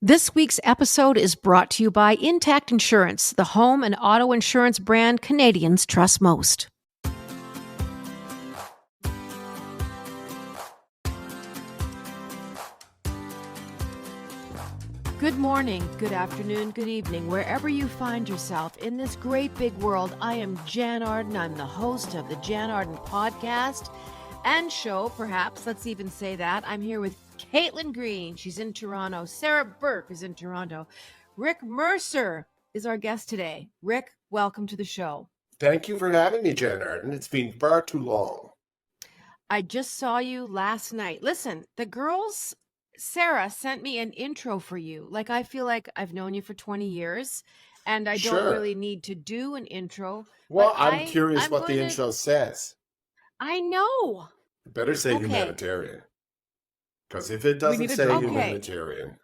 This week's episode is brought to you by Intact Insurance, the home and auto insurance brand Canadians trust most. Good morning, good afternoon, good evening, wherever you find yourself in this great big world. I am Jann Arden. I'm the host of the Jann Arden podcast and show, perhaps. Let's even say that. I'm here with Caitlin Green. She's in Toronto. Sarah Burke is in Toronto. Rick Mercer is our guest today. Rick, welcome to the show. Thank you for having me, Jann Arden. It's been far too long. I just saw you last night. Listen, the girls, Sarah sent me an intro for you. Like, I feel like I've known you for 20 years and I don't really need to do an intro. Well, I'm curious what the intro says. I know. You better say humanitarian. Because if it doesn't say humanitarian,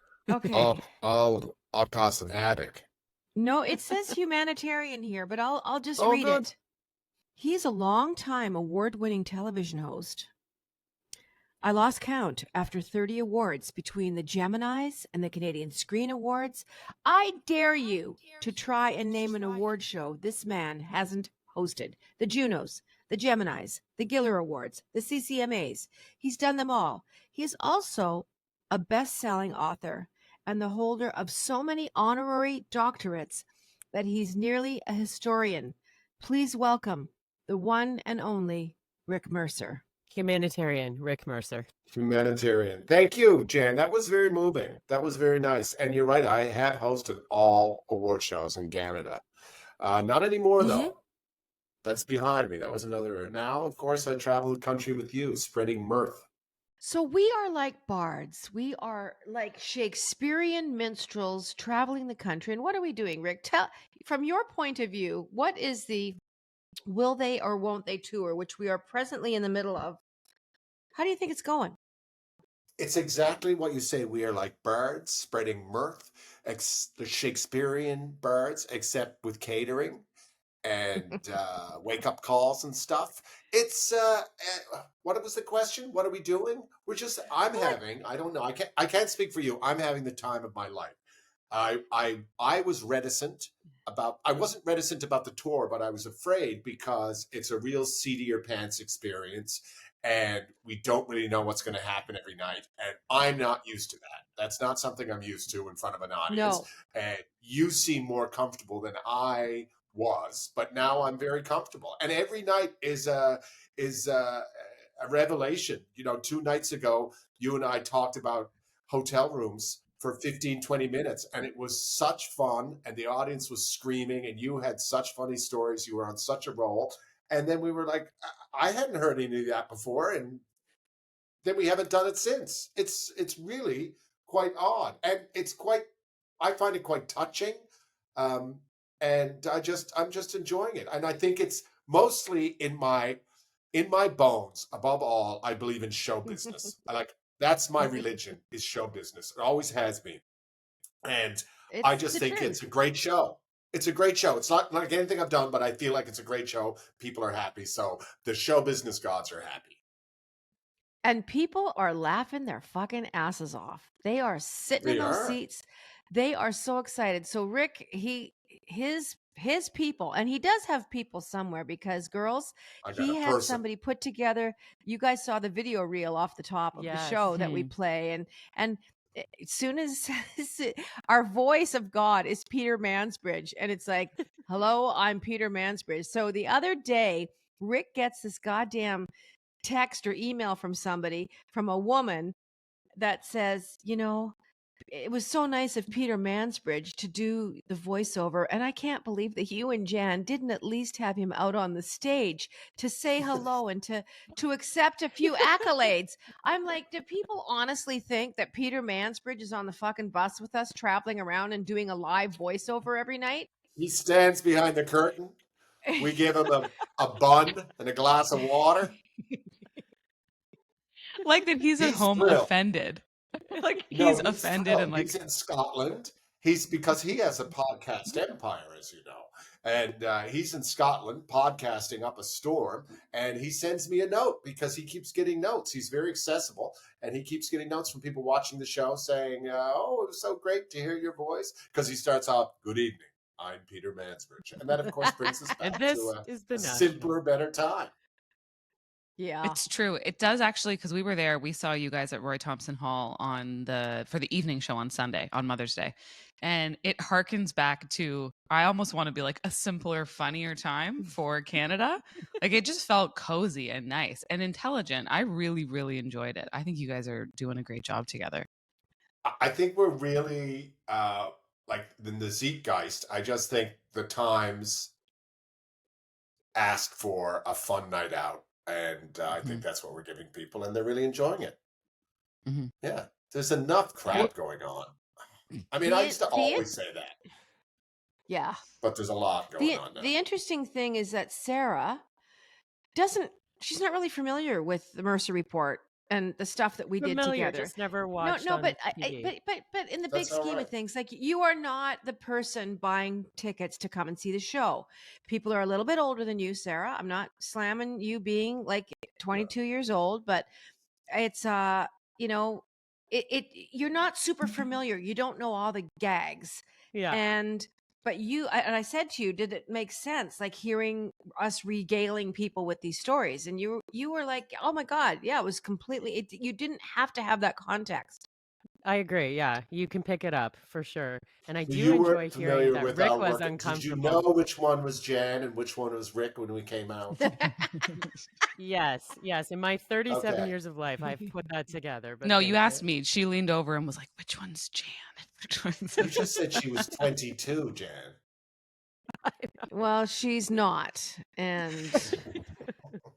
I'll cause an attic. No, it says humanitarian here, but I'll just read it. He's a long-time award-winning television host. I lost count after 30 awards between the Geminis and the Canadian Screen Awards. I dare you to try and name an award show this man hasn't hosted. The Junos, the Geminis, the Giller Awards, the CCMAs. He's done them all. He is also a best-selling author and the holder of so many honorary doctorates that he's nearly a historian. Please welcome the one and only Rick Mercer. Humanitarian, Rick Mercer. Humanitarian. Thank you, Jan. That was very moving. That was very nice. And you're right, I have hosted all award shows in Canada. Not anymore, though. That's behind me. That was another. Now, of course, I travel the country with you, spreading mirth. So we are like bards. We are like Shakespearean minstrels traveling the country. And what are we doing, Rick? Tell, from your point of view, what is the will they or won't they tour, which we are presently in the middle of? How do you think it's going? It's exactly what you say. We are like bards spreading mirth, the Shakespearean bards, except with catering and wake-up calls and stuff. It's what was the question? What are we doing? I don't know. I can't speak for you. I'm having the time of my life. I was reticent about, I wasn't reticent about the tour, but I was afraid because it's a real seat of your pants experience and we don't really know what's going to happen every night. And I'm not used to that. That's not something I'm used to in front of an audience. No. And you seem more comfortable than I was, but now I'm very comfortable. And every night is a revelation. 2 nights ago, you and I talked about hotel rooms for 15, 20 minutes. And it was such fun. And the audience was screaming and you had such funny stories. You were on such a roll. And then we were like, I hadn't heard any of that before. And then we haven't done it since. It's really quite odd. And I find it quite touching. And I'm just enjoying it. And I think it's mostly in my bones. Above all, I believe in show business. That's my religion, is show business. It always has been. And I just think it's a great show. It's a great show. It's not like anything I've done, but I feel like it's a great show. People are happy. So the show business gods are happy. And people are laughing their fucking asses off. They are sitting in those seats. They are so excited. So Rick, his people, and he does have people somewhere because girls, he had somebody put together. You guys saw the video reel off the top of the show that we play. And as soon as our voice of God is Peter Mansbridge, and it's like, hello, I'm Peter Mansbridge. So the other day, Rick gets this goddamn text or email from a woman that says, it was so nice of Peter Mansbridge to do the voiceover. And I can't believe that you and Jann didn't at least have him out on the stage to say hello and to accept a few accolades. I'm like, do people honestly think that Peter Mansbridge is on the fucking bus with us traveling around and doing a live voiceover every night? He stands behind the curtain. We give him a bun and a glass of water. Like that he's at home offended. Like he's offended and like he's in Scotland because he has a podcast empire, as you know. And he's in Scotland podcasting up a storm. And he sends me a note because he keeps getting notes. He's very accessible. And he keeps getting notes from people watching the show saying, oh, it was so great to hear your voice. Because he starts off, good evening. I'm Peter Mansbridge. And that, of course, brings us And back this to is the a national. simpler, better time. Yeah. It's true. It does actually, because we were there. We saw you guys at Roy Thompson Hall for the evening show on Sunday, on Mother's Day. And it harkens back to, I almost want to be like a simpler, funnier time for Canada. Like it just felt cozy and nice and intelligent. I really, really enjoyed it. I think you guys are doing a great job together. I think we're really like in the zeitgeist. I just think the Times asked for a fun night out. And I think that's what we're giving people, and they're really enjoying it. Mm-hmm. Yeah, there's enough crap going on. I mean, I used to always say that. Yeah. But there's a lot going on now. The interesting thing is that Sarah she's not really familiar with the Mercer Report and the stuff that we did together. Just never watched. No, on but TV. but in the big scheme of things, like you are not the person buying tickets to come and see the show. People are a little bit older than you, Sarah. I'm not slamming you being like 22 years old, but it's you know, you're not super familiar. You don't know all the gags. Yeah. But I said to you, did it make sense? Like hearing us regaling people with these stories, and you were like, oh my God, yeah, it was completely. You didn't have to have that context. I agree. Yeah, you can pick it up for sure. And I do you enjoy weren't hearing familiar that with Rick our was work. uncomfortable. Did you know which one was Jann and which one was Rick when we came out? Yes. In my 37 Okay. years of life, I've put that together. But No, you asked me. She leaned over and was like, which one's Jann? Which one's You just said she was 22, Jann. Well, she's not,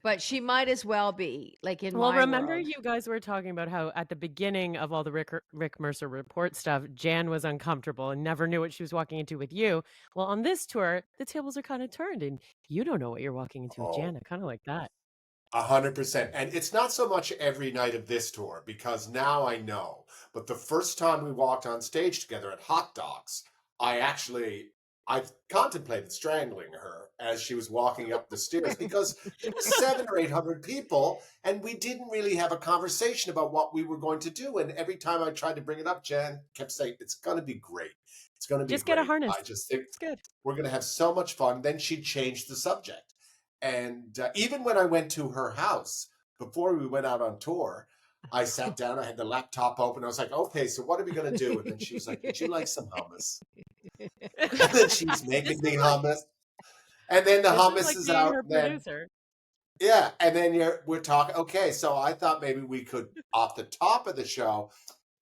but she might as well be. Like in Well, my remember world. you guys were talking about how at the beginning of all the Rick Mercer report stuff, Jann was uncomfortable and never knew what she was walking into with you. Well, on this tour, the tables are kind of turned and you don't know what you're walking into with Jann. I kind of like that. 100%. And it's not so much every night of this tour because now I know. But the first time we walked on stage together at Hot Dogs, I've contemplated strangling her as she was walking up the stairs because there were 700 or 800 people and we didn't really have a conversation about what we were going to do. And every time I tried to bring it up, Jann kept saying, it's going to be great. It's going to be Just great. get a harness. I just think It's good. we're going to have so much fun. Then she changed the subject. And even when I went to her house, before we went out on tour, I sat down, I had the laptop open. I was like, okay, so what are we going to do? And then she was like, would you like some hummus? And then she's making me hummus. And then the hummus is out. Yeah. And then we're talking. Okay. So I thought maybe we could, off the top of the show,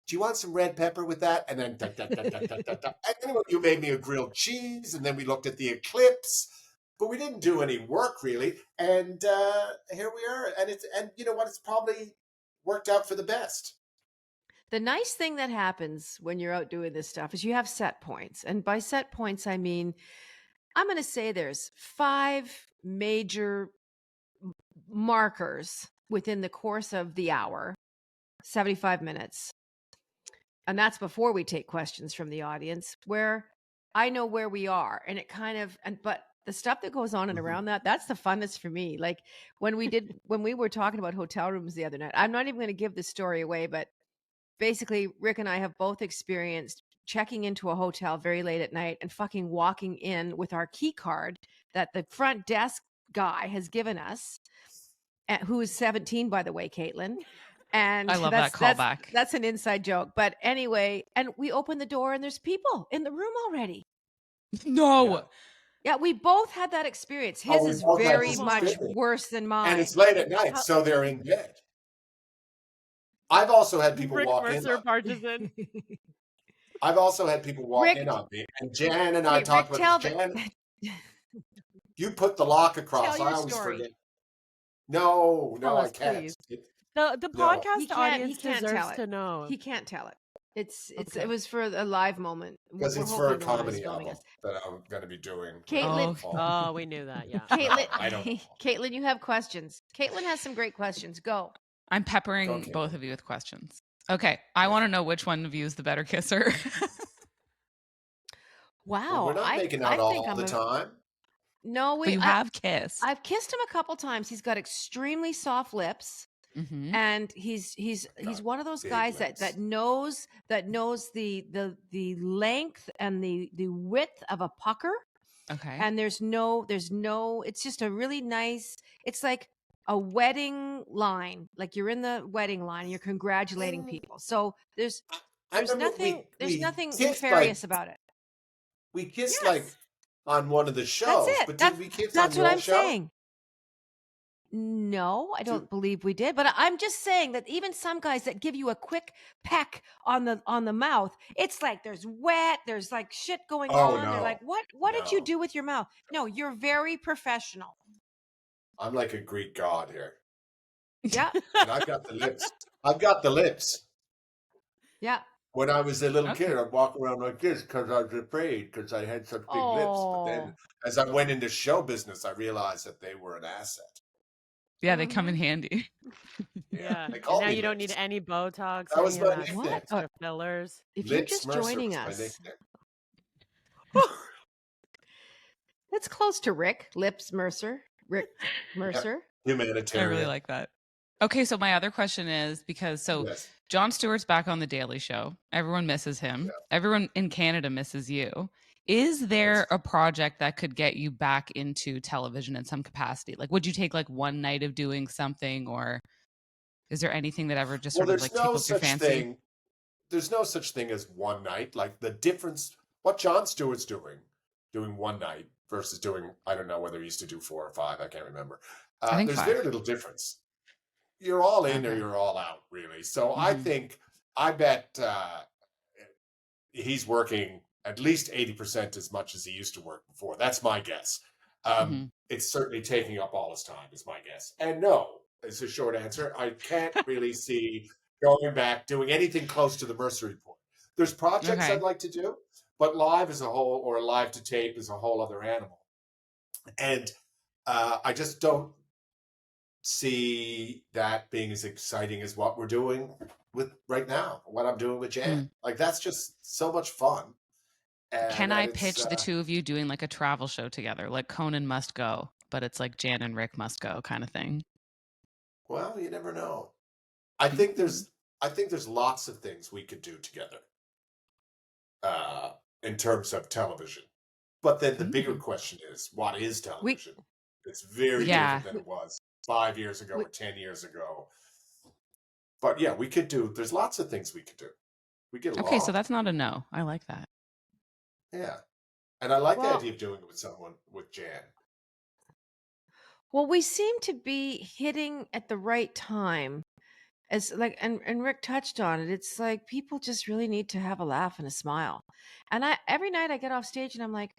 do you want some red pepper with that? And then, and then you made me a grilled cheese. And then we looked at the eclipse. But we didn't do any work really, and here we are. And you know what? It's probably worked out for the best. The nice thing that happens when you're out doing this stuff is you have set points, and by set points I mean I'm going to say there's 5 major markers within the course of the hour, 75 minutes, and that's before we take questions from the audience, where I know where we are, and it kind of but the stuff that goes on and around that's the funnest for me. Like when we were talking about hotel rooms the other night, I'm not even going to give the story away, but basically Rick and I have both experienced checking into a hotel very late at night and fucking walking in with our key card that the front desk guy has given us, who is 17, by the way, Caitlin. And I love that callback. That's an inside joke. But anyway, and we open the door and there's people in the room already. No. Yeah, we both had that experience. His is very much worse than mine. And it's late at night, so they're in bed. I've also had people walk in. I've also had people walk in on me. And Jann and I talked about this. Jann, you put the lock across. I always forget. No, I can't. Please. The podcast audience deserves to know. He can't tell it. It was for a live moment because it's for a comedy album that I'm going to be doing. Caitlin, oh, we knew that. Yeah, Caitlin, I don't know. Caitlin, you have questions. Caitlin has some great questions. Go. I'm peppering both of you with questions. Okay, I want to know which one of you is the better kisser. Well, we're Wow. not making I out think all the time. no, But you have kissed. I've kissed him a couple times. He's got extremely soft lips. Mm-hmm. And he's Got one of those big guys lips. that knows the length and the width of a pucker. Okay. And there's no it's just a really nice, it's like a wedding line, like you're in the wedding line and you're congratulating Mm, people. So there's I remember nothing kissed nefarious about it. we kissed Yes, on one of the that's shows, it. but did we kiss on That's what your I'm show? saying. No, I Do, don't believe we did, but I'm just saying that even some guys that give you a quick peck on the mouth, it's like there's wet, there's like shit going oh on. They're like, what did you no. do with your mouth? No, you're very professional. I'm like a Greek god here. Yeah, And I've got the lips. I've got the lips. yeah. When I was a little Okay. kid, I'd walk around like this because I was afraid because I had such big lips. But then Oh, as I went into show business, I realized that they were an asset. Yeah, they come in mhm. handy. Yeah. They And called now me you don't need Lips. any Botox, That was any of my that nickname. What? extra fillers. If you're Lips just Mercer joining was my us, nickname. that's close to Rick Mercer. Rick Yeah. Mercer. I really Humanitarian. like that. Okay, so my other question is because Yes. Jon Stewart's back on the Daily Show. Everyone misses him. Yeah. Everyone in Canada misses you. Is there a project that could get you back into television in some capacity? Like, would you take like one night of doing something, or is there anything that ever just Well, sort of there's like no tickles your such fancy? thing. There's no such thing as one night. Like the difference, what Jon Stewart's doing one night versus doing, I don't know whether he used to do 4 or 5. I can't remember. I think There's 5. very little difference. You're all in or Okay. you're all out, really. So Mhm. I bet he's working at least 80% as much as he used to work before. That's my guess. Mhm. It's certainly taking up all his time, is my guess. And no, is a short answer. I can't really see going back doing anything close to the Mercer Report. There's projects Okay. I'd like to do, but live as a whole or live to tape is a whole other animal. And I just don't see that being as exciting as what we're doing with right now, what I'm doing with Jann. Mm. Like that's just so much fun. Can And I it's pitch the two of you doing like a travel show together, like Conan Must Go, but it's like Jann and Rick Must Go kind of thing? well, you never know. I think Mhm. there's lots of things we could do together in terms of television. But then the bigger Mm. question is, what is We television? It's very Yeah. different than it was 5 years ago we or 10 years ago. But yeah, there's lots of things we could do. We get Okay, so along. that's not a no. I like that. Yeah. And I like the well idea of doing it with someone, with Jann. well we seem to be hitting at the right time. As like and Rick touched on it, it's like people just really need to have a laugh and a smile. And I every night I get off stage and I'm like,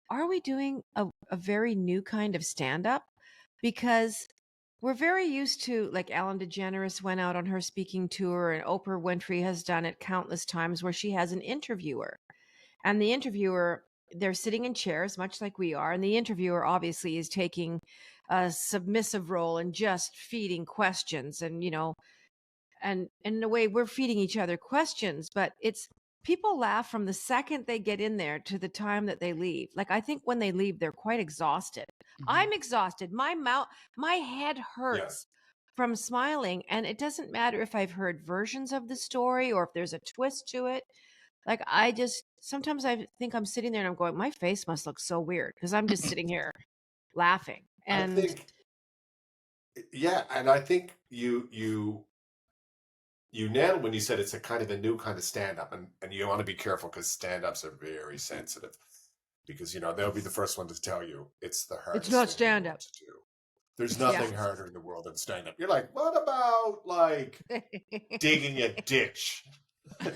are we doing a very new kind of stand-up? Because we're very used to, like, Ellen DeGeneres went out on her speaking tour, and Oprah Winfrey has done it countless times where she has an interviewer. And the interviewer, they're sitting in chairs, much like we are. And the interviewer obviously is taking a submissive role and just feeding questions. And, and in a way we're feeding each other questions, but it's people laugh from the second they get in there to the time that they leave. Like, I think when they leave they're quite exhausted. Mhm. I'm exhausted. My head Yeah. hurts from smiling, and it doesn't matter if I've heard versions of the story or if there's a twist to it. Like, I just sometimes I think I'm sitting there and I'm going, my face must look so weird because I'm just sitting here laughing. I And think, yeah, and I think you nailed when you said it's a kind of a new kind of stand-up, and you want to be careful because stand-ups are very sensitive because they'll be the first one to tell you it's the it's hardest not thing in the stand world up. to do. There's Yeah. nothing harder in the world than stand-up. You're like, what about like digging a ditch? What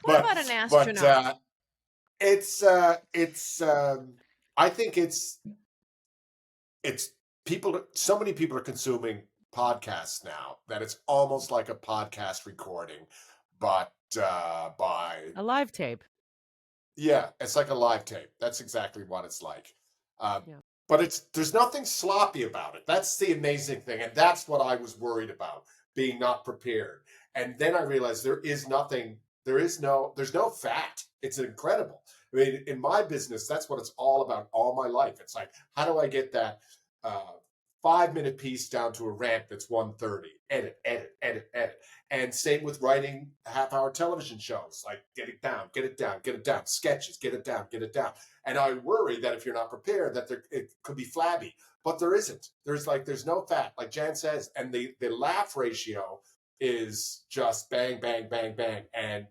But about an astronaut? it's I think it's people. So many people are consuming podcasts now that it's almost like a podcast recording, but by A live tape. yeah, it's like a live tape. That's exactly what it's like. Um, Yeah. but there's nothing sloppy about it. That's the amazing thing, and that's what I was worried about, being not prepared. And then I realized there is nothing there's no fat. It's incredible. I mean, in my business, that's what it's all about all my life. It's like, how do I get that 5-minute piece down to a ramp that's 1:30? Edit, edit, edit, edit. And same with writing half-hour television shows. Like, get it down, get it down, get it down. Sketches, get it down, get it down. And I worry that if you're not prepared, that it could be flabby. But there isn't. There's no fat, like Jann says. And the laugh ratio is just bang, bang, bang, bang. And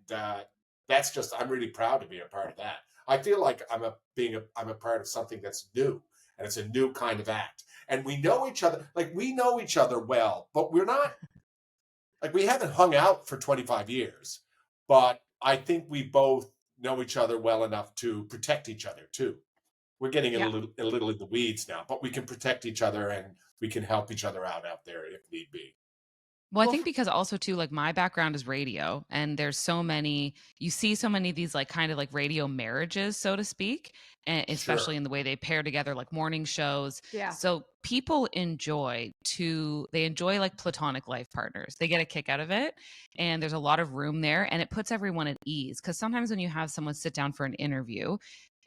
that's just, I'm really proud to be a part of that. I feel like I'm a part of something that's new, and it's a new kind of act. And we know each other, we know each other well, but we're not, we haven't hung out for 25 years, but I think we both know each other well enough to protect each other too. We're getting a little in the weeds now, but we can protect each other and we can help each other out there if need be. Well, I think because also too, like my background is radio, and there's you see so many of these kind of radio marriages, so to speak, and especially in the way they pair together like morning shows. Yeah. So people enjoy like platonic life partners. They get a kick out of it, and there's a lot of room there, and it puts everyone at ease. Because sometimes when you have someone sit down for an interview,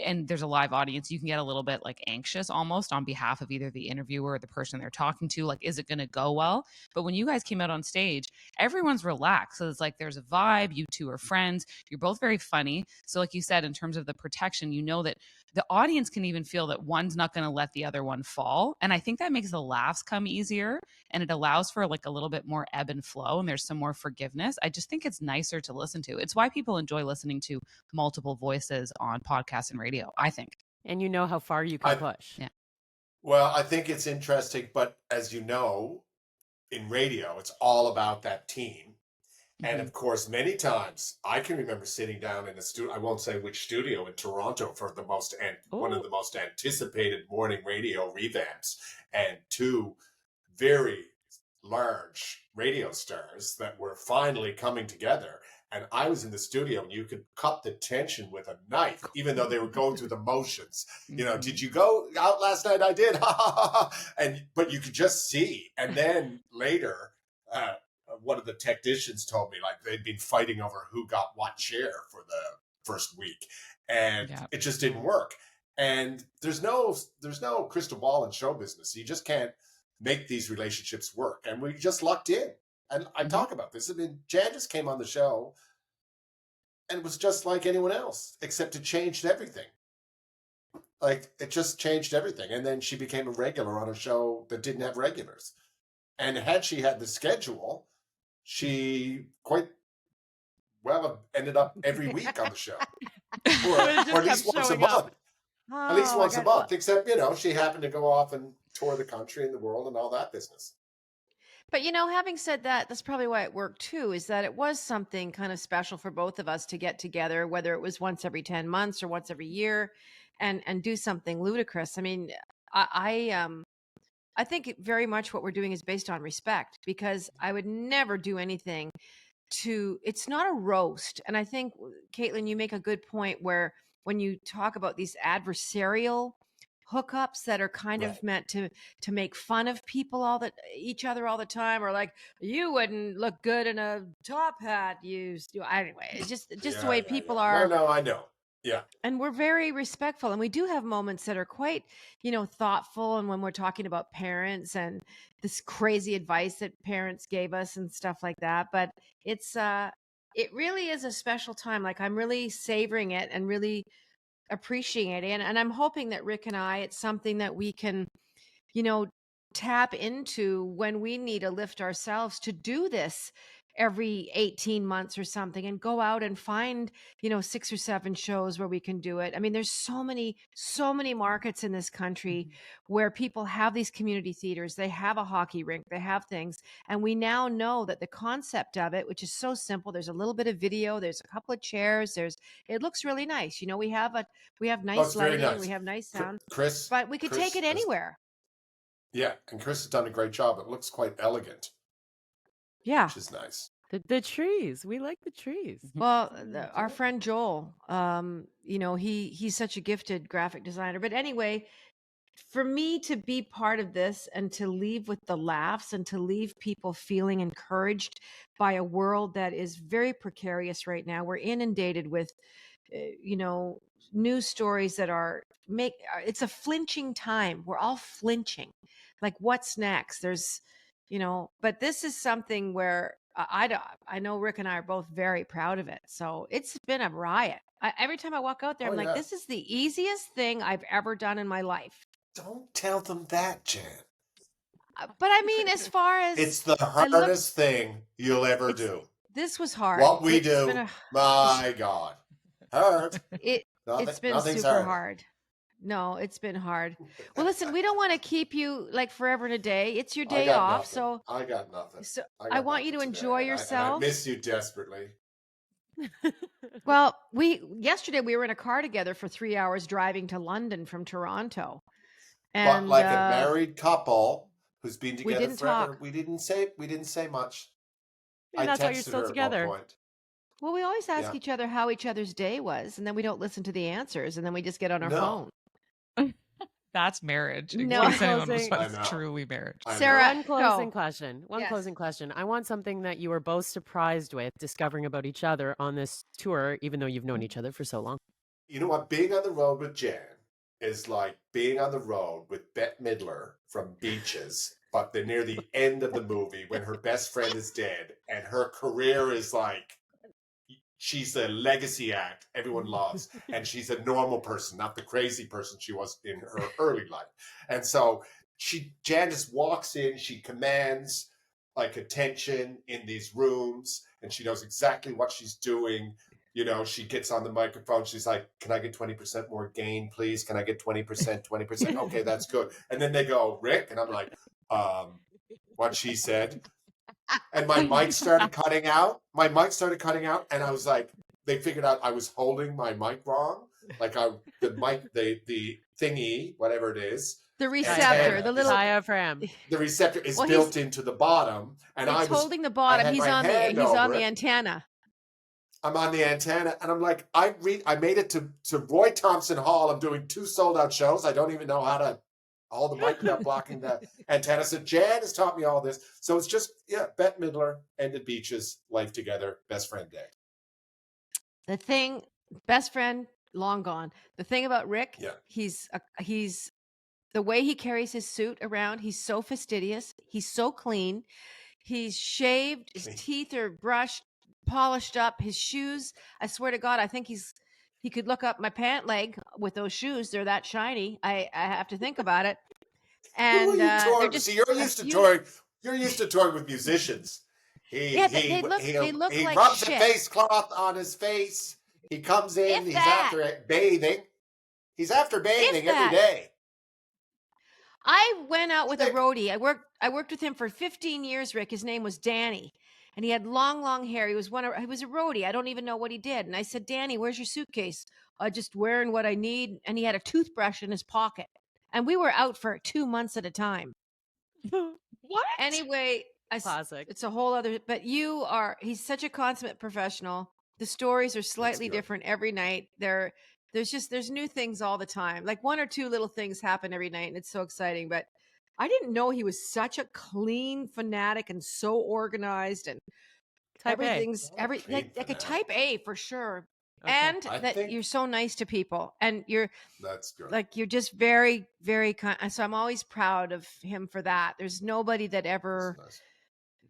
and there's a live audience, you can get a little bit anxious almost on behalf of either the interviewer or the person they're talking to. Is it going to go well? But when you guys came out on stage, everyone's relaxed. So it's there's a vibe. You two are friends. You're both very funny. So like you said, in terms of the protection, you know that the audience can even feel that one's not going to let the other one fall. And I think that makes the laughs come easier, and it allows for a little bit more ebb and flow, and there's some more forgiveness. I just think it's nicer to listen to. It's why people enjoy listening to multiple voices on podcasts and radio, I think. And you know how far you can push. Yeah. Well, I think it's interesting, but as you know, in radio, it's all about that team. And of course, many times I can remember sitting down in a studio, I won't say which studio, in Toronto for one of the most anticipated morning radio revamps, and two very large radio stars that were finally coming together. And I was in the studio, and you could cut the tension with a knife, even though they were going through the motions. Did you go out last night? I did. But you could just see. And then later, one of the technicians told me they'd been fighting over who got what chair for the first week, and it just didn't work. And there's no crystal ball in show business. You just can't make these relationships work. And we just lucked in. And I talk about this. I mean, Jann just came on the show and was just like anyone else, except it changed everything. It just changed everything. And then she became a regular on a show that didn't have regulars. And had she had the schedule, she quite well ended up every week on the show, or at least once a month. At least once a month, except she happened to go off and tour the country and the world and all that business. But having said that, that's probably why it worked too, is that it was something kind of special for both of us to get together, whether it was once every 10 months or once every year, and do something ludicrous. I mean, I think very much what we're doing is based on respect, because I would never do anything it's not a roast. And I think, Caitlin, you make a good point where when you talk about these adversarial hookups that are kind of meant to make fun of people each other all the time, or you wouldn't look good in a top hat. Anyway, it's just the way people are. No, I know. Yeah. And we're very respectful, and we do have moments that are quite, thoughtful. And when we're talking about parents and this crazy advice that parents gave us and stuff like that, but it really is a special time. I'm really savoring it and really appreciating it. And I'm hoping that Rick and I, it's something that we can, tap into when we need to lift ourselves to do this every 18 months or something, and go out and find 6 or 7 shows where we can do it. I mean, there's so many markets in this country where people have these community theaters, they have a hockey rink, they have things, and we now know that the concept of it, which is so simple, there's a little bit of video, there's a couple of chairs, it looks really nice. We have nice lighting, nice. We have nice sound, Chris, but we could take it anywhere. Yeah, and Chris has done a great job. It looks quite elegant. Yeah, which is nice. The trees, we like the trees. Well, our friend Joel, he's such a gifted graphic designer. But anyway, for me to be part of this and to leave with the laughs and to leave people feeling encouraged by a world that is very precarious right now. We're inundated with, news stories that it's a flinching time. We're all flinching. Like, what's next? There's, but this is something where I know Rick and I are both very proud of it. So it's been a riot. Every time I walk out there, I'm like, this is the easiest thing I've ever done in my life. Don't tell them that, Jan. But I mean, as far as it's the hardest thing you'll ever do. This was hard. What we do, my God, hard. It's been super hard. No, it's been hard. Well, listen, we don't want to keep you like forever and a day. It's your day off, so I got nothing. So I want you to enjoy yourself. I miss you desperately. Well, yesterday we were in a car together for 3 hours driving to London from Toronto. And, but like a married couple who's been together forever, talk. we didn't say much. And that's why you're still together. At one point. Well, we always ask each other how each other's day was, and then we don't listen to the answers, and then we just get on our phone. That's marriage. No, that's truly marriage. Sarah, one closing question. Closing question. I want something that you were both surprised with discovering about each other on this tour, even though you've known each other for so long. You know what? Being on the road with Jan is like being on the road with Bette Midler from Beaches, but they're near the end of the movie when her best friend is dead and her career is like, she's a legacy act everyone loves, and she's a normal person, not the crazy person she was in her early life. And so Jan just walks in, she commands like attention in these rooms, and she knows exactly what she's doing. You know, she gets on the microphone. She's like, can I get 20% more gain, please? Can I get 20%? Okay, that's good. And then they go, Rick? And I'm like, what she said. And my mic started cutting out. And I was like, they figured out I was holding my mic wrong. Like the thingy, whatever it is. The receptor, the little diaphragm. The receptor is built into the bottom. And I was holding the bottom. He's on the antenna. I'm on the antenna, and I'm like, I made it to Roy Thompson Hall. I'm doing 2 sold-out shows. I don't even know how to hold the mic without blocking the antenna. So Jan has taught me all this. So it's just, Bette Midler, ended Beaches, life together, best friend day. The thing, best friend, long gone. The thing about Rick, he's the way he carries his suit around, he's so fastidious. He's so clean. He's shaved. His teeth are brushed, polished up. His shoes, I swear to God, I think he could look up my pant leg with those shoes. They're that shiny. I have to think about it. And they're just, you're used to touring. You're used to touring with musicians. He look like rubs shit. a face cloth on his face. He comes in. He's after bathing. He's after bathing every day. I went out with a roadie. I worked with him for 15 years, Rick. His name was Danny. And he had long hair. He was a roadie. I don't even know what he did. And I said, Danny, where's your suitcase? Just wearing what I need. And he had a toothbrush in his pocket. And we were out for 2 months at a time. What? Anyway, classic. It's a whole other. But he's such a consummate professional. The stories are slightly different every night. There's new things all the time. Like 1 or 2 little things happen every night, and it's so exciting. But I didn't know he was such a clean fanatic and so organized, and everything's like a type A for sure. Okay. And you're so nice to people, and that's good. Like you're just very, very kind. So I'm always proud of him for that. There's nobody that ever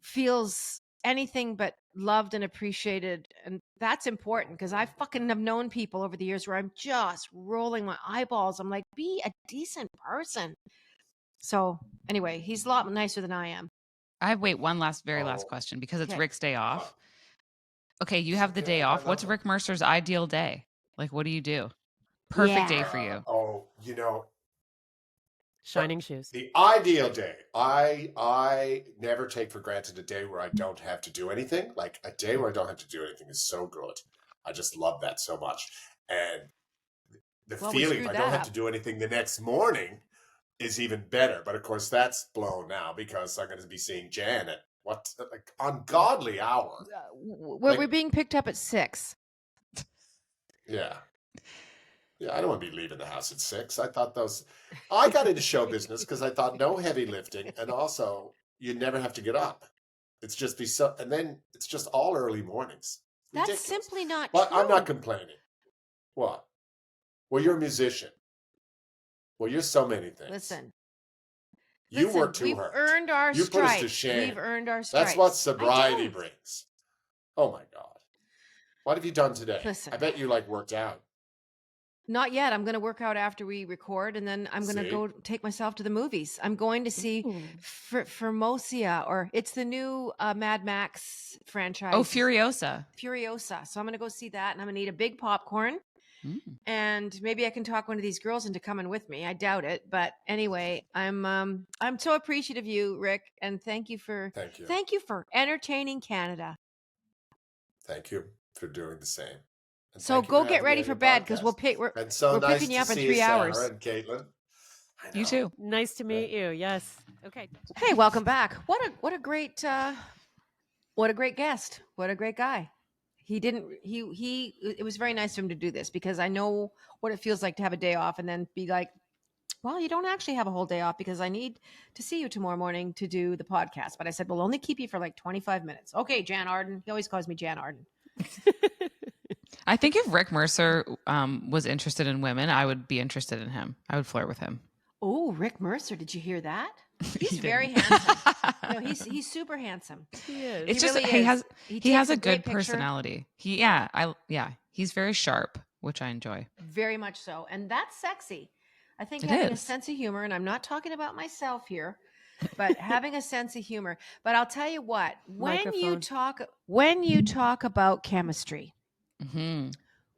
feels anything but loved and appreciated, and that's important because I fucking have known people over the years where I'm just rolling my eyeballs. I'm like, be a decent person. So anyway, he's a lot nicer than I am. One last question because it's Rick's day off. Okay, you have the day off. What's Rick Mercer's ideal day? Like, what do you do? Perfect day for you. Shining shoes. The ideal day. I never take for granted a day where I don't have to do anything. Like a day where I don't have to do anything is so good. I just love that so much. And the feeling if I don't have to do anything the next morning is even better. But of course that's blown now because I'm going to be seeing Jann at ungodly hour. We're being picked up at 6. Yeah. Yeah, I don't want to be leaving the house at 6. I got into show business because I thought no heavy lifting, and also you never have to get up. It's just and then it's just all early mornings. That's Ridiculous. simply not But true. I'm not complaining. What? Well, you're a musician. Well, you're so many things. Listen, You work too we've hard. earned our You put us to stripes. shame. We've earned our stripes. That's what I sobriety don't. brings. Oh my God. What have you done today? Listen. I bet you worked out. Not yet. I'm going to work out after we record, and then I'm going to go take myself to the movies. I'm going to see Formosia, or it's the new Mad Max franchise. Oh, Furiosa. So I'm going to go see that, and I'm going to eat a big popcorn. And maybe I can talk one of these girls into coming with me. I doubt it, but anyway, I'm so appreciative of you, Rick, and thank you for entertaining Canada. Thank you for doing the same. And so go get ready for bed because we're picking you up in 3 hours. Sarah and Caitlin. You too. Nice to meet you. Yes. Okay. Hey, welcome back. What a great guest. What a great guy. It was very nice of him to do this because I know what it feels like to have a day off and then be like, well, you don't actually have a whole day off because I need to see you tomorrow morning to do the podcast. But I said, we'll only keep you for 25 minutes. Okay, Jann Arden. He always calls me Jann Arden. I think if Rick Mercer was interested in women, I would be interested in him. I would flirt with him. Oh, Rick Mercer. Did you hear that? He's very handsome. No, he's super handsome. He is. It's just he has a good personality. He's very sharp, which I enjoy. Very much so. And that's sexy. I think having a sense of humor, and I'm not talking about myself here, but having a sense of humor. But I'll tell you what, when you talk about chemistry,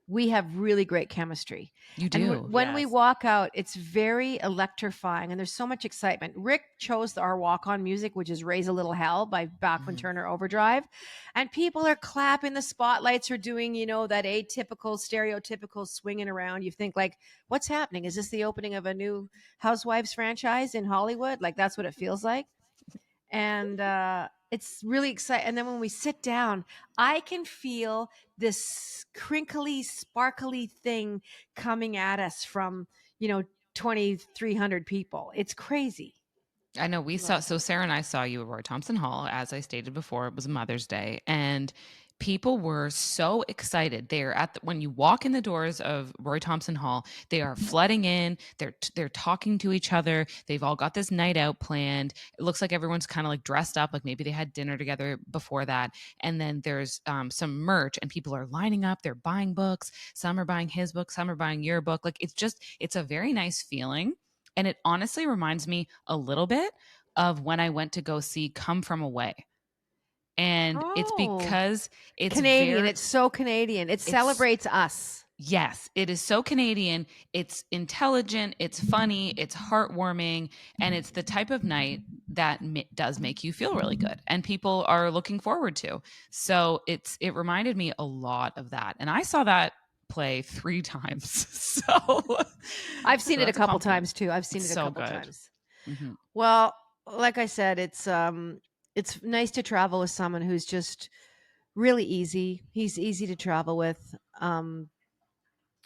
we have really great chemistry. You do. And when we walk out, it's very electrifying and there's so much excitement. Rick chose our walk-on music, which is Raise a Little Hell by Bachman Turner Overdrive. And people are clapping. The spotlights are doing, that atypical, stereotypical swinging around. You think what's happening? Is this the opening of a new Housewives franchise in Hollywood? That's what it feels like. And it's really exciting. And then when we sit down, I can feel this crinkly, sparkly thing coming at us from, 2,300 people. It's crazy. I know so Sarah and I saw you at Roy Thompson Hall. As I stated before, it was Mother's Day, and people were so excited. They're when you walk in the doors of Roy Thompson Hall, they are flooding in. They're talking to each other. They've all got this night out planned. It looks like everyone's kind of dressed up, like maybe they had dinner together before that. And then there's some merch, and people are lining up. They're buying books. Some are buying his book. Some are buying your book. It's a very nice feeling. And it honestly reminds me a little bit of when I went to go see Come From Away. And it's because it's Canadian. It's so Canadian. It celebrates us. Yes, it is so Canadian. It's intelligent. It's funny. It's heartwarming. And it's the type of night that does make you feel really good and people are looking forward to. So it reminded me a lot of that. And I saw that play 3 times. So I've seen it a couple times too. I've seen it a couple times. Mm-hmm. Well, like I said, it's nice to travel with someone who's just really easy. He's easy to travel with.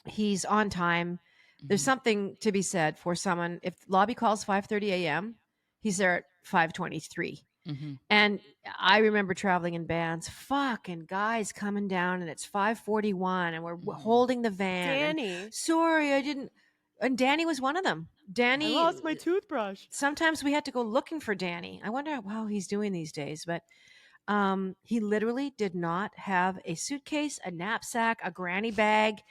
He's on time. There's something to be said for someone. If lobby calls 5:30 a.m., he's there at 5:23. And I remember traveling in bands, fucking guys coming down, and it's 5:41, and we're holding the van. Danny, sorry, I didn't. And Danny was one of them. Danny, I lost my toothbrush. Sometimes we had to go looking for Danny. I wonder how he's doing these days, but he literally did not have a suitcase, a knapsack, a granny bag.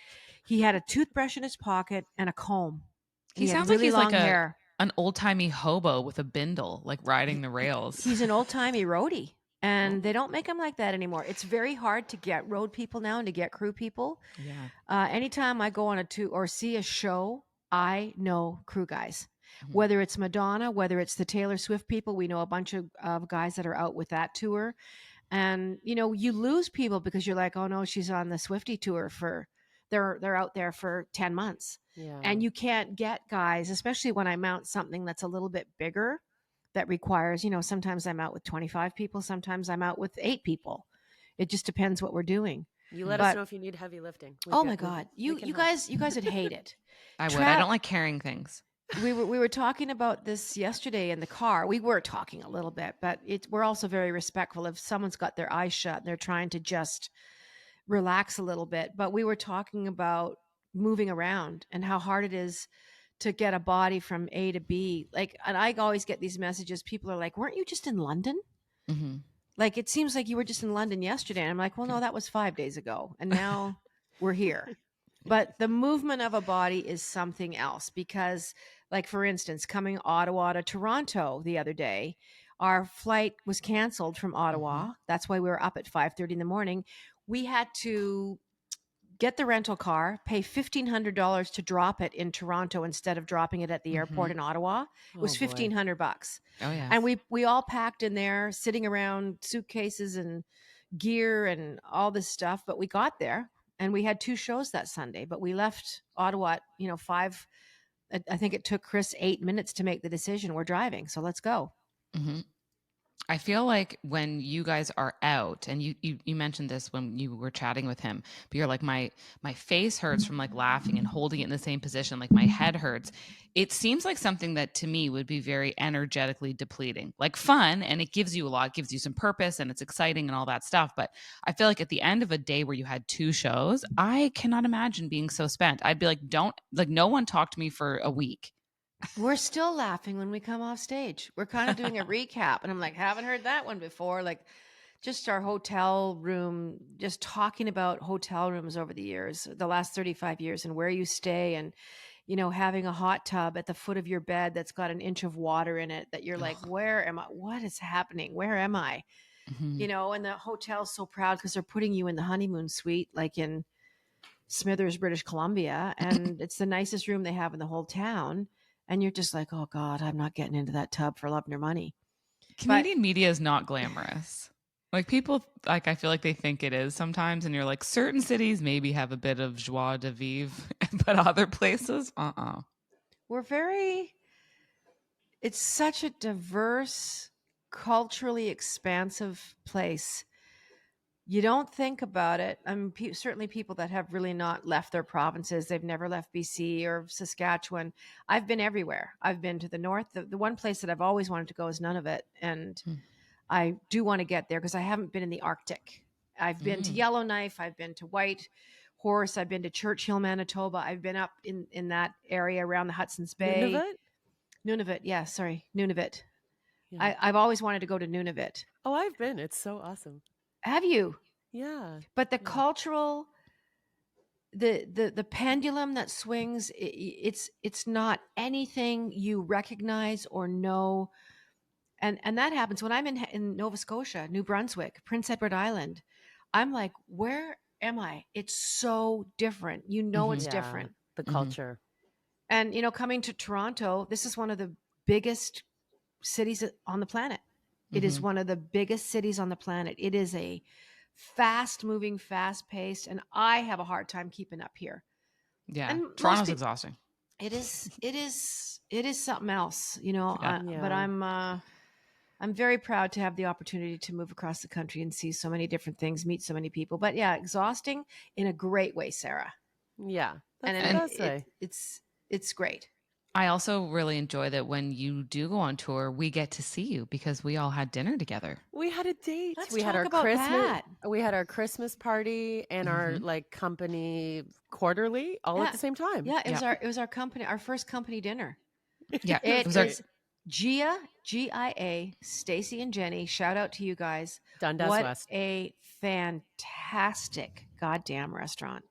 He had a toothbrush in his pocket and a comb. He sounds really like he's long hair. An old-timey hobo with a bindle, riding the rails. He's an old-timey roadie, and they don't make him like that anymore. It's very hard to get road people now and to get crew people. Yeah. Anytime I go on a tour or see a show, I know crew guys. Whether it's Madonna, whether it's the Taylor Swift people, we know a bunch of guys that are out with that tour. And, you lose people because you're like, oh no, she's on the Swiftie tour they're out there for 10 months. Yeah. And you can't get guys, especially when I mount something that's a little bit bigger that requires, sometimes I'm out with 25 people, sometimes I'm out with 8 people. It just depends what we're doing. You let us But know if you need heavy lifting. oh my God, you guys would hate it. I would. I don't like carrying things. We were talking about this yesterday in the car. We were talking a little bit, but we're also very respectful if someone's got their eyes shut and they're trying to just relax a little bit. But we were talking about moving around and how hard it is to get a body from A to B. Like, and I always get these messages. People are like, "Weren't you just in London?" Mm-hmm. Like, it seems like you were just in London yesterday. And I'm like, well, no, that was 5 days ago, and now we're here. But the movement of a body is something else because, like, for instance, coming Ottawa to Toronto the other day, our flight was canceled from Ottawa. That's why we were up at 5:30 in the morning. We had to get the rental car, pay $1,500 to drop it in Toronto instead of dropping it at the airport in Ottawa. It was $1,500. Oh yeah. And we all packed in there, sitting around suitcases and gear and all this stuff. But we got there and we had 2 shows that Sunday. But we left Ottawa at 5. I think it took Chris 8 minutes to make the decision. We're driving, so let's go. Mm-hmm. I feel like when you guys are out, and you mentioned this when you were chatting with him, but you're like, my face hurts from like laughing and holding it in the same position, like my head hurts. It seems like something that to me would be very energetically depleting, like fun, and it gives you a lot, gives you some purpose, and it's exciting and all that stuff. But I feel like at the end of a day where you had 2 shows, I cannot imagine being so spent. I'd be like, no one talk to me for a week. We're still laughing when we come off stage. We're kind of doing a recap. And I'm like, haven't heard that one before. Like, just our hotel room, just talking about hotel rooms over the years, the last 35 years, and where you stay, and, having a hot tub at the foot of your bed that's got an inch of water in it that you're like, where am I? What is happening? Where am I? Mm-hmm. And the hotel's so proud because they're putting you in the honeymoon suite, like in Smithers, British Columbia. And it's the nicest room they have in the whole town. And you're just like, oh God, I'm not getting into that tub for love nor money. Canadian media is not glamorous. Like people, like I feel like they think it is sometimes, and you're like, certain cities maybe have a bit of joie de vivre, but other places, It's such a diverse, culturally expansive place. You don't think about it. I mean, certainly people that have really not left their provinces, they've never left BC or Saskatchewan. I've been everywhere. I've been to the north. The one place that I've always wanted to go is Nunavut. And I do want to get there because I haven't been in the Arctic. I've been to Yellowknife. I've been to White Horse. I've been to Churchill, Manitoba. I've been up in that area around the Hudson's Bay. Nunavut. Yeah, sorry. Nunavut. Yeah. I've always wanted to go to Nunavut. Oh, I've been. It's so awesome. Have you? Yeah. But the cultural, the pendulum that swings, it's not anything you recognize or know. And that happens when I'm in Nova Scotia, New Brunswick, Prince Edward Island. I'm like, where am I? It's so different. It's different. The culture. And, coming to Toronto, this is one of the biggest cities on the planet. It is one of the biggest cities on the planet. It is a fast-moving, fast-paced, and I have a hard time keeping up here. Yeah, and Toronto's exhausting. It is something else, But I'm very proud to have the opportunity to move across the country and see so many different things, meet so many people. But yeah, exhausting in a great way, Sarah. Yeah, it's great. I also really enjoy that when you do go on tour, we get to see you because we all had dinner together. We had a date. Let's we talk had our about Christmas. that. We had our Christmas party and our company quarterly all at the same time. Yeah, it was our company, our first company dinner. Yeah, it is Gia, Gia, Stacy and Jenny. Shout out to you guys. Dundas what West. A fantastic goddamn restaurant.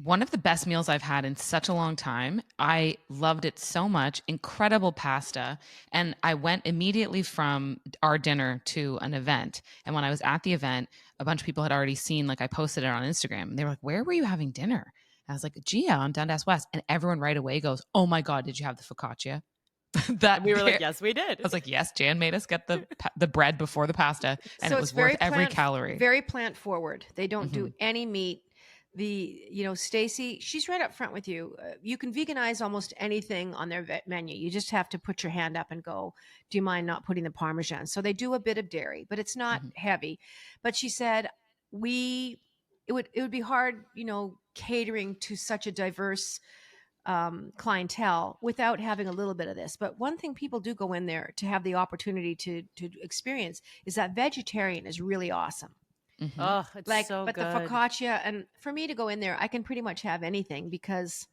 One of the best meals I've had in such a long time. I loved it so much. Incredible pasta. And I went immediately from our dinner to an event. And when I was at the event, a bunch of people had already seen, like I posted it on Instagram. And they were like, where were you having dinner? And I was like, Gia on Dundas West. And everyone right away goes, oh my God, did you have the focaccia? And we were like, yes, we did. I was like, yes, Jann made us get the bread before the pasta. And so it was worth every calorie. Very plant forward. They don't do any meat. Stacy, she's right up front with you. You can veganize almost anything on their menu. You just have to put your hand up and go, do you mind not putting the Parmesan? So they do a bit of dairy, but it's not heavy. But she said, it it would be hard, catering to such a diverse clientele without having a little bit of this. But one thing people do go in there to have the opportunity to experience is that vegetarian is really awesome. Mhm. Oh, it's Like, so but the good. focaccia, and for me to go in there, I can pretty much have anything because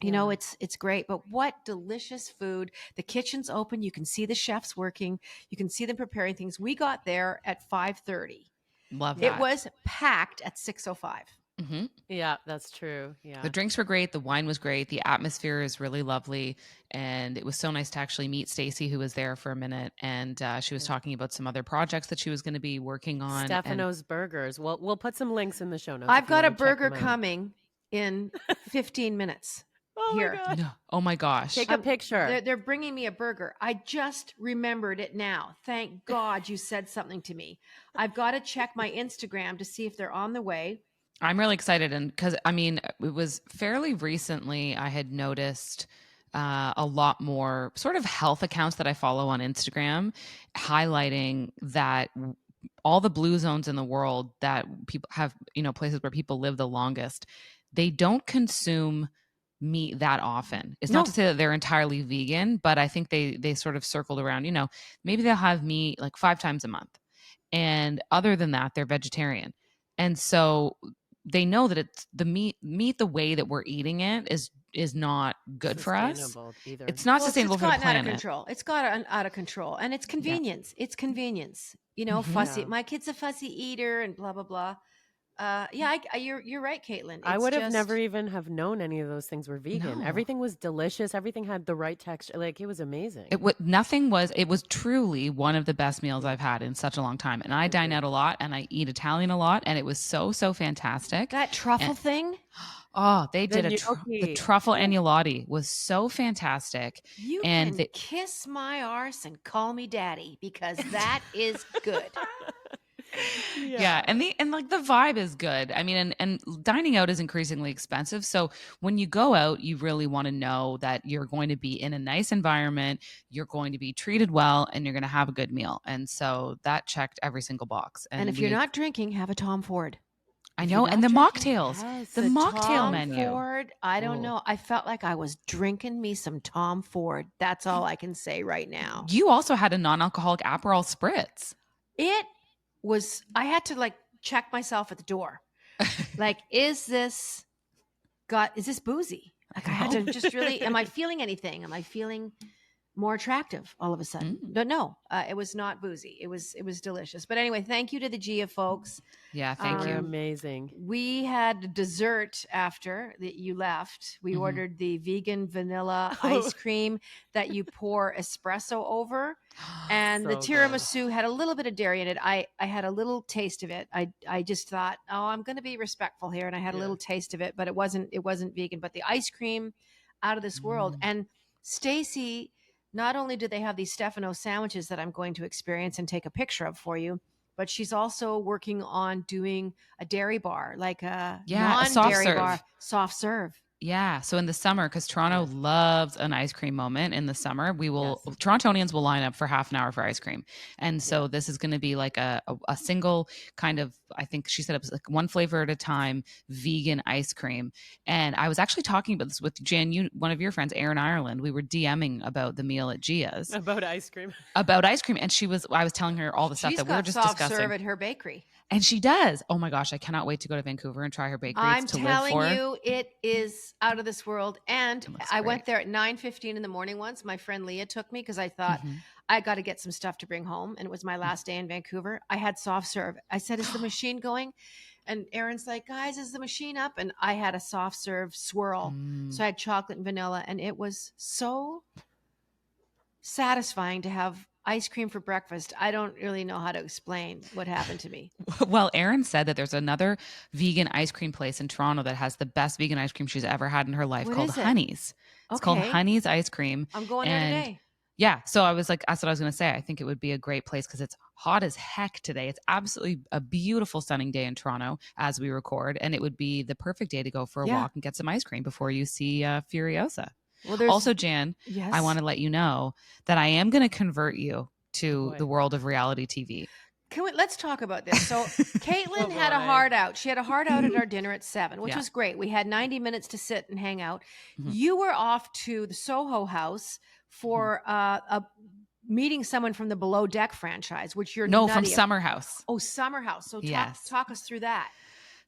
Yeah. it's great. But what delicious food. The kitchen's open, you can see the chefs working, you can see them preparing things. We got there at 5:30. Love It that. was packed at 6:05. Mhm. Yeah, that's true. Yeah. The drinks were great. The wine was great. The atmosphere is really lovely. And it was so nice to actually meet Stacy, who was there for a minute. And she was Yeah. talking about some other projects that she was going to be working on. And Stefano's Burgers. We'll put some links in the show notes. I've if you got a wanna check burger them out. coming in 15 minutes. Oh here. my god. no, oh my gosh. Take a picture. They're bringing me a burger. I just remembered it now. Thank God you said something to me. I've got to check my Instagram to see if they're on the way. I'm really excited. And because, I mean, it was fairly recently I had noticed a lot more sort of health accounts that I follow on Instagram highlighting that all the blue zones in the world that people have, places where people live the longest, they don't consume meat that often. It's not to say that they're entirely vegan, but I think they sort of circled around, maybe they'll have meat like 5 times a month. And other than that, they're vegetarian. And so they know that it's the meat the way that we're eating it is not good for us. Sustainable either. It's not Well, sustainable it's for the gotten out of planet. control. It's gotten out of control, and it's convenience. It's convenience. Fussy. Yeah. My kid's a fussy eater, and blah blah blah. You're right, Caitlin. I It's would have just- never even have known any of those things were vegan. No. Everything was delicious. Everything had the right texture. Like it was amazing. It was truly one of the best meals I've had in such a long time. And I dine out a lot and I eat Italian a lot. And it was so fantastic. that truffle thing. Oh, they The did the gnocchi. truffle agnolotti was so fantastic. You And can they- kiss my arse and call me daddy because that is good. Yeah, and like the vibe is good. I mean, and dining out is increasingly expensive. So when you go out, you really want to know that you're going to be in a nice environment, you're going to be treated well, and you're going to have a good meal. And so that checked every single box. And if you're not drinking, have a Tom Ford. I if know, you're and the not drinking, mocktails, Yes, the The mocktail Tom menu. Ford, I don't Ooh. know. I felt like I was drinking me some Tom Ford. That's all I can say right now. You also had a non-alcoholic Aperol spritz. It was, I had to check myself at the door. Like, is this boozy? Like, I had to just really, am I feeling anything? Am I feeling more attractive all of a sudden? But no, it was not boozy. It was delicious. But anyway, thank you to the Gia folks. Yeah, thank They're you. amazing. We had dessert after that you left. We ordered the vegan vanilla ice cream that you pour espresso over. And the So good. tiramisu had a little bit of dairy in it. I had a little taste of it. I just thought, oh, I'm going to be respectful here, and I had a little taste of it, but it wasn't vegan. But the ice cream, out of this world. And Stacy, not only do they have these Stefano sandwiches that I'm going to experience and take a picture of for you, but she's also working on doing a dairy bar, like a Yeah, a soft non-dairy serve. bar, soft serve. Yeah. So in the summer, because Toronto loves an ice cream moment in the summer, Torontonians will line up for half an hour for ice cream. And so this is going to be like a single kind of, I think she said it was like one flavor at a time, vegan ice cream. And I was actually talking about this with Jann, one of your friends, Erin Ireland. We were DMing about the meal at Gia's. About ice cream. About ice cream. And I was telling her all the stuff She's that we were got just soft discussing. serve at her bakery. And she does. Oh my gosh, I cannot wait to go to Vancouver and try her bakery. I'm to live telling for. you, it is out of this world. And looks I went great. there at 9:15 in the morning once. My friend Leah took me because I thought I got to get some stuff to bring home. And it was my last day in Vancouver. I had soft serve. I said, is the machine going? And Aaron's like, guys, is the machine up? And I had a soft serve swirl. So I had chocolate and vanilla. And it was so satisfying to have ice cream for breakfast. I don't really know how to explain what happened to me. Well, Erin said that there's another vegan ice cream place in Toronto that has the best vegan ice cream she's ever had in her life, What called is it? Honey's. It's called Okay. Honey's Ice Cream. I'm going there And today. yeah, so I was like, that's what I was going to say. I think it would be a great place because it's hot as heck today. It's absolutely a beautiful, stunning day in Toronto as we record. And it would be the perfect day to go for a Yeah. walk and get some ice cream before you see Furiosa. Well, there's Also, Jann, yes. I want to let you know that I am going to convert you to Boy. the world of reality TV. let's talk about this. So Caitlin had a boy. heart out. She had a heart out at our dinner at 7, which Yeah. was great. We had 90 minutes to sit and hang out. Mhm. You were off to the Soho House for a meeting someone from the Below Deck franchise, which you're No, nutty from about. Summer House. Oh, Summer House. So Yes. talk us through that.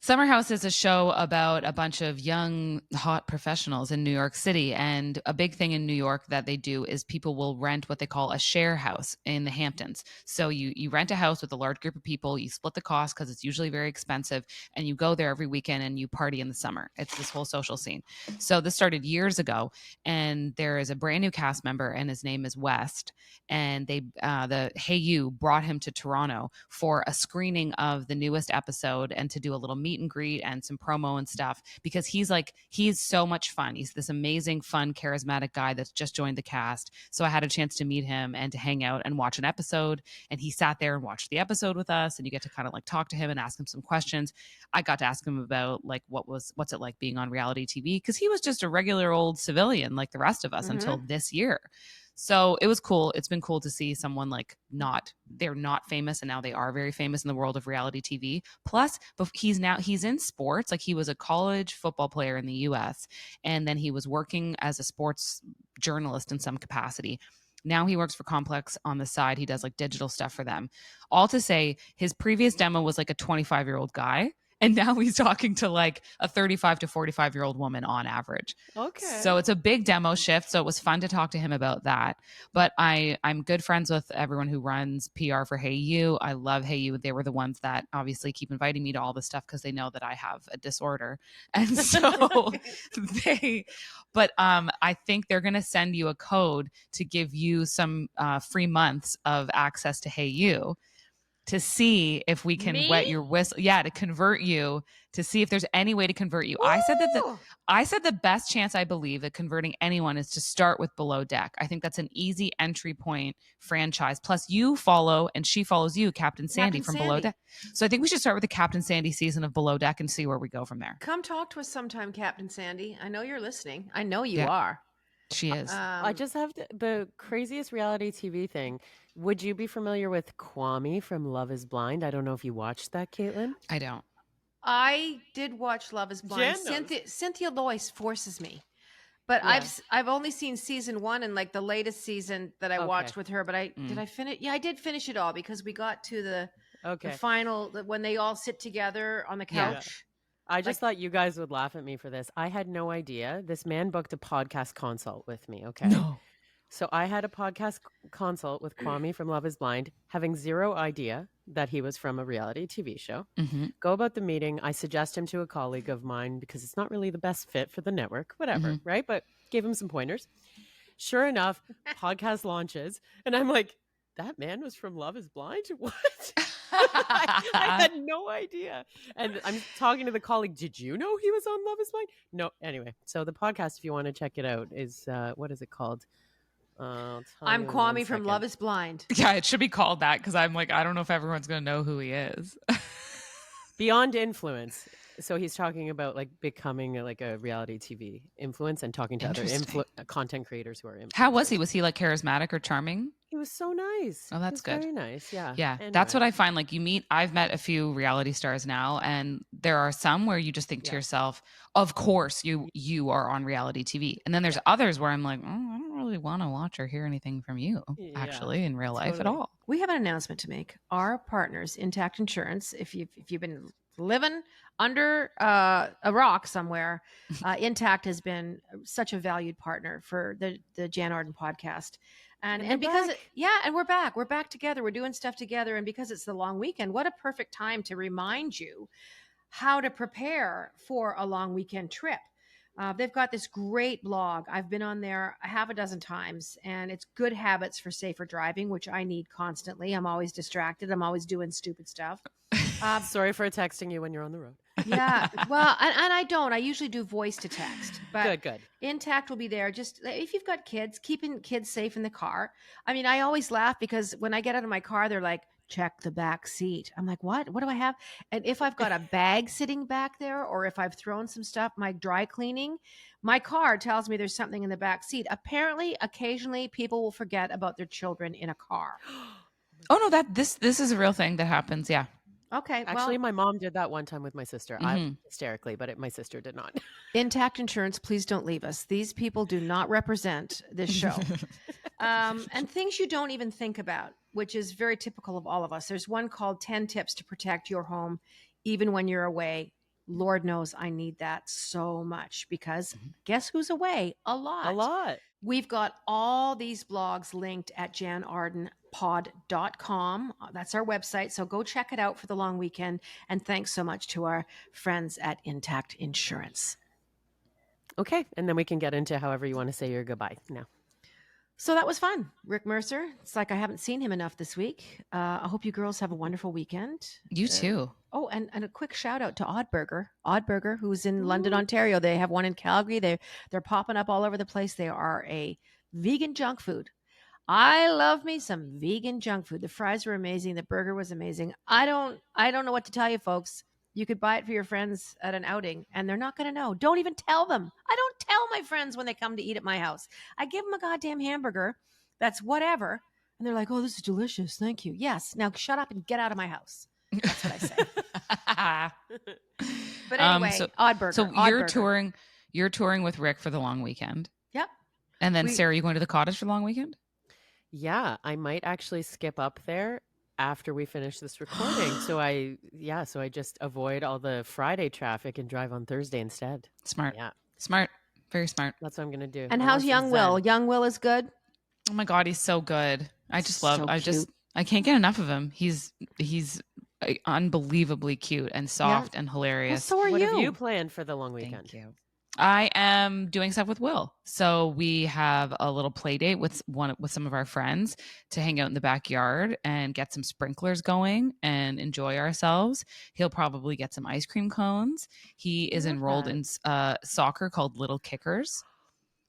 Summer House is a show about a bunch of young, hot professionals in New York City. And a big thing in New York that they do is people will rent what they call a share house in the Hamptons. So you rent a house with a large group of people, you split the cost because it's usually very expensive, and you go there every weekend and you party in the summer. It's this whole social scene. So this started years ago, and there is a brand new cast member, and his name is West. And the Hey You brought him to Toronto for a screening of the newest episode and to do a little meet and greet and some promo and stuff, because he's so much fun. He's this amazing, fun, charismatic guy that's just joined the cast. So I had a chance to meet him and to hang out and watch an episode, and he sat there and watched the episode with us, and you get to kind of like talk to him and ask him some questions. I got to ask him about like what's it like being on reality TV, because he was just a regular old civilian like the rest of us until this year. So it was cool. It's been cool to see someone like they're not famous, and now they are very famous in the world of reality TV. Plus, he's in sports. Like, he was a college football player in the US, and then he was working as a sports journalist in some capacity. Now he works for Complex on the side. He does like digital stuff for them. All to say, his previous demo was like a 25-year-old guy. And now he's talking to like a 35 to 45-year-old woman on average. Okay. So it's a big demo shift. So it was fun to talk to him about that. But I'm good friends with everyone who runs PR for Hey You. I love Hey You. They were the ones that obviously keep inviting me to all this stuff because they know that I have a disorder. And so I think they're going to send you a code to give you some free months of access to Hey You, to see if we can wet your whistle. Yeah, to convert you, to see if there's any way to convert you. I said the best chance I believe at converting anyone is to start with Below Deck. I think that's an easy entry point franchise. Plus, you follow and she follows you, Captain Sandy from Below Deck. So I think we should start with the Captain Sandy season of Below Deck and see where we go from there. Come talk to us sometime, Captain Sandy. I know you're listening. I know you are. She is. I just have the craziest reality TV thing. Would you be familiar with Kwame from Love is Blind? I don't know if you watched that, Caitlin. I don't. I did watch Love is Blind. Cynthia Loyce forces me. But yeah. I've only seen season 1 and like the latest season that I watched with her. But did I finish? Yeah, I did finish it all because we got to the final when they all sit together on the couch. Yeah. I just thought you guys would laugh at me for this. I had no idea. This man booked a podcast consult with me. Okay. No. So I had a podcast consult with Kwame from Love is Blind, having zero idea that he was from a reality TV show. Mm-hmm. Go about the meeting. I suggest him to a colleague of mine because it's not really the best fit for the network, whatever, right? But gave him some pointers. Sure enough, podcast launches. And I'm like, that man was from Love is Blind? What? I had no idea. And I'm talking to the colleague. Did you know he was on Love is Blind? No. Anyway, so the podcast, if you want to check it out, is what is it called? I'm Kwame from Love is Blind. Yeah, it should be called that because I'm like, I don't know if everyone's going to know who he is. Beyond Influence. So he's talking about like becoming like a reality TV influence and talking to other content creators who are influencers. How was he? Was he like charismatic or charming? He was so nice. Oh, that's good. Very nice. Yeah. Yeah. Anyway. That's what I find. Like I've met a few reality stars now, and there are some where you just think to yourself, of course you are on reality TV. And then there's others where I'm like, I don't really want to watch or hear anything from you actually in real life at all. We have an announcement to make. Our partners, Intact Insurance, if you've been living under a rock somewhere, Intact has been such a valued partner for the Jann Arden podcast. And because and we're back together. We're doing stuff together. And because it's the long weekend, what a perfect time to remind you how to prepare for a long weekend trip. They've got this great blog. I've been on there a half a dozen times, and it's good habits for safer driving, which I need constantly. I'm always distracted. I'm always doing stupid stuff. Sorry for texting you when you're on the road. Yeah. Well, and I don't. I usually do voice to text. But good. Intact will be there. Just if you've got kids, keeping kids safe in the car. I mean, I always laugh because when I get out of my car, they're like, check the back seat. I'm like, what do I have? And if I've got a bag sitting back there, or if I've thrown some stuff, my dry cleaning, my car tells me there's something in the back seat. Apparently, occasionally people will forget about their children in a car. Oh no, this is a real thing that happens. Yeah. Okay. Actually, Well, my mom did that one time with my sister. I Mhm. hysterically, but my sister did not. Intact Insurance, please don't leave us. These people do not represent this show. And things you don't even think about, which is very typical of all of us. There's one called 10 Tips to Protect Your Home, even when you're away. Lord knows I need that so much because guess who's away? A lot. A lot. We've got all these blogs linked at jannardenpod.com. That's our website. So go check it out for the long weekend. And thanks so much to our friends at Intact Insurance. Okay, and then we can get into however you want to say your goodbye now. So that was fun. Rick Mercer. It's like I haven't seen him enough this week. I hope you girls have a wonderful weekend. You too. Oh, and a quick shout out to Oddburger, who's in London, Ontario. They have one in Calgary. They're popping up all over the place. They are a vegan junk food. I love me some vegan junk food. The fries were amazing. The burger was amazing. I don't know what to tell you, folks. You could buy it for your friends at an outing, and they're not going to know. Don't even tell them. I don't tell my friends when they come to eat at my house. I give them a goddamn hamburger that's whatever, and they're like, "Oh, this is delicious. Thank you." Yes. Now shut up and get out of my house. That's what I say. But anyway, Oddburger. So Oddburger. you're touring with Rick for the long weekend. Yep. And then Sarah, you going to the cottage for the long weekend? Yeah, I might actually skip up there after we finish this recording. so I just avoid all the Friday traffic and drive on Thursday instead. Smart. Yeah. Smart. Very smart. That's what I'm going to do. And how's Young Will? Young Will is good. Oh my God, he's so good. I just love, So I can't get enough of him. He's unbelievably cute and soft and Well, hilarious. so are What you. have you planned for the long weekend? Thank you. I am doing stuff with Will. So we have a little play date with some of our friends to hang out in the backyard and get some sprinklers going and enjoy ourselves. He'll probably get some ice cream cones. He is enrolled in soccer called Little Kickers.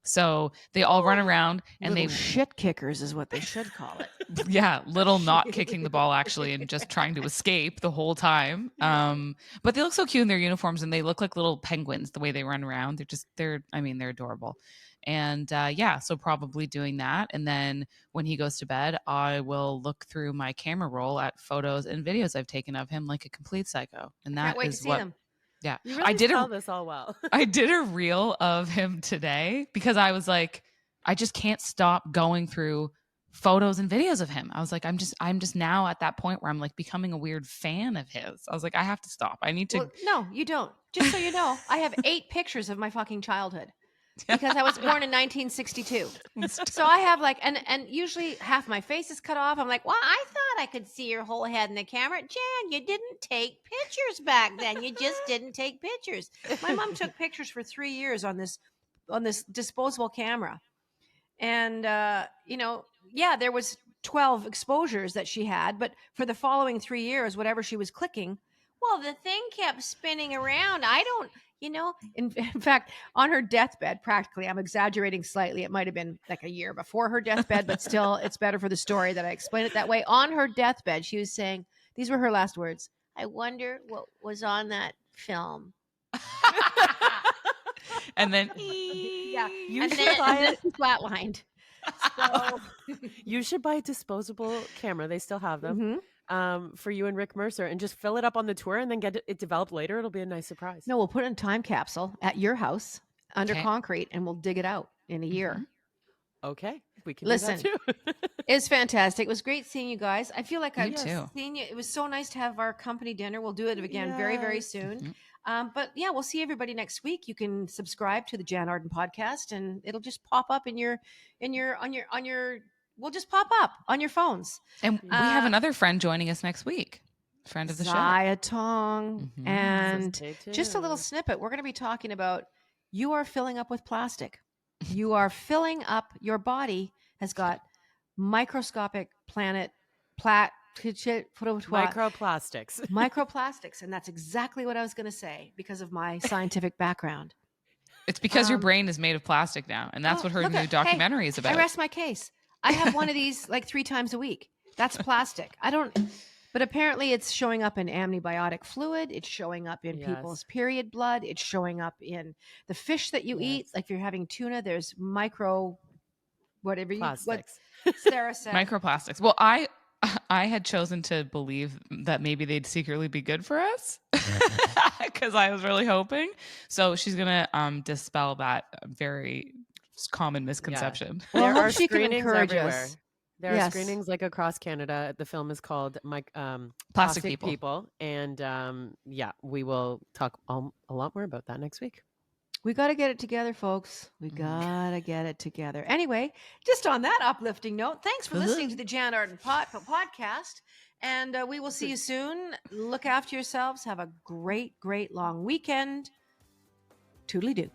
So they all run around and Little shit kickers is what they should call it. yeah, little not kicking the ball actually and just trying to escape the whole time. But they look so cute in their uniforms and they look like little penguins the way they run around. They're adorable. And so probably doing that. And then when he goes to bed, I will look through my camera roll at photos and videos I've taken of him like a complete psycho. And that Can't wait is to see what them. yeah. You really tell this all well. I did a reel of him today because I was like, I just can't stop going through photos and videos of him. I was like, I'm just now at that point where I'm like becoming a weird fan of his. I was like, I have to stop. I need to. Well, no, you don't. Just so you know, I have 8 pictures of my fucking childhood because I was born in 1962. So I have like, and usually half my face is cut off. I'm like, well, I thought I could see your whole head in the camera. Jan, you didn't take pictures back then. You just didn't take pictures. My mom took pictures for 3 years on this disposable camera. And, there was 12 exposures that she had, but for the following 3 years, whatever she was clicking, well, the thing kept spinning around. I don't, in fact, on her deathbed, practically, I'm exaggerating slightly. It might've been like a year before her deathbed, but still it's better for the story that I explain it that way. On her deathbed, she was saying, these were her last words. I wonder what was on that film. And then Yeah. You should buy it. Flatlined. So You should buy a disposable camera. They still have them. Mhm. For you and Rick Mercer, and just fill it up on the tour and then get it developed later. It'll be a nice surprise. No, we'll put it in a time capsule at your house under Okay. concrete and we'll dig it out in a year. Okay, we can Listen, do that too. It's fantastic. It was great seeing you guys. I feel like I've too. seen you. It was so nice to have our company dinner. We'll do it again very, very Yes. soon. But yeah, we'll see everybody next week. You can subscribe to the Jann Arden podcast and it'll just pop up we'll just pop up on your phones. And we have another friend joining us next week. Friend of the show. Zaya Tong. Mhm. And So stay just a little tuned. snippet. We're going to be talking about you are filling up with plastic. You are filling up. Your body has got microscopic Microplastics. microplastics. And that's exactly what I was going to say because of my scientific background. It's because your brain is made of plastic now. And that's what her new documentary is about. I rest my case. I have one of these like 3 times a week. That's plastic. But apparently it's showing up in amniotic fluid. It's showing up in people's period blood. It's showing up in the fish that you eat. Like if you're having tuna, there's Plastics. Sarah said. Microplastics. Well, I I had chosen to believe that maybe they'd secretly be good for us because I was really hoping. So she's gonna dispel that very common misconception. Well, I There hope are she can screenings encourage everywhere. us. There are Yes. screenings like across Canada. The film is called Plastic People. and yeah, we will talk a lot more about that next week. We got to get it together, folks. We got to get it together. Anyway, just on that uplifting note, thanks for listening to the Jann Arden podcast. And we will see you soon. Look after yourselves. Have a great, great long weekend. Toodly-doo.